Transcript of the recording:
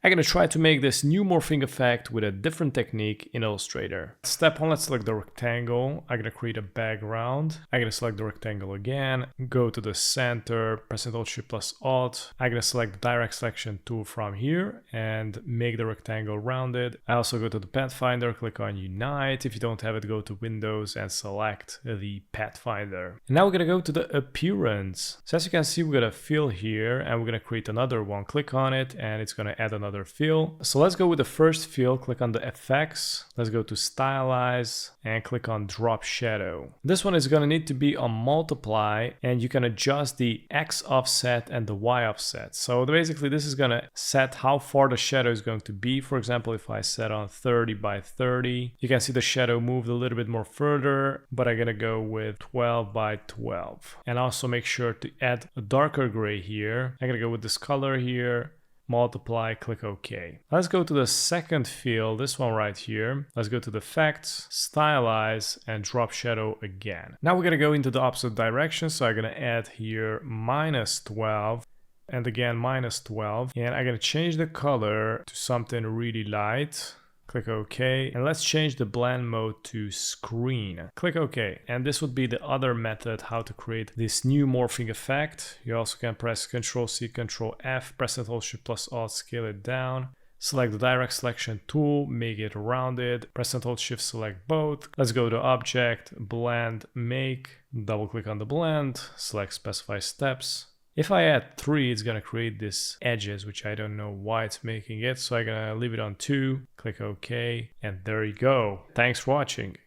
I'm going to try to make this new morphing effect with a different technique in Illustrator. Step 1, let's select the rectangle. I'm going to create a background. I'm going to select the rectangle again, go to the center, press Ctrl+Shift plus Alt. I'm going to select the direct selection tool from here and make the rectangle rounded. I also go to the Pathfinder, click on Unite. If you don't have it, go to Windows and select the Pathfinder. And now we're going to go to the appearance. So as you can see, we've got a fill here and we're going to create another one. Click on it and it's going to add another fill. So let's go with the first fill, click on the effects, let's go to stylize and click on drop shadow. This one is going to need to be on multiply and you can adjust the X offset and the Y offset. So basically this is going to set how far the shadow is going to be. For example, if I set on 30 by 30, you can see the shadow moved a little bit more further, but I'm going to go with 12 by 12. And also make sure to add a darker gray here. I'm going to go with this color here. Multiply, click OK. Let's go to the second fill, this one right here. Let's go to the effects, stylize, and drop shadow again. Now we're going to go into the opposite direction. So I'm going to add here -12 and again -12. And I'm going to change the color to something really light. Click OK, and let's change the blend mode to screen. Click OK, and this would be the other method how to create this new morphing effect. You also can press Ctrl+C, Ctrl+F, press Ctrl+Shift plus Alt, scale it down. Select the direct selection tool, make it rounded, press Ctrl+Shift, select both. Let's go to Object, Blend, Make, double click on the blend, select Specify Steps. If I add 3, it's going to create these edges, which I don't know why it's making it. So I'm going to leave it on 2, click OK, and there you go. Thanks for watching.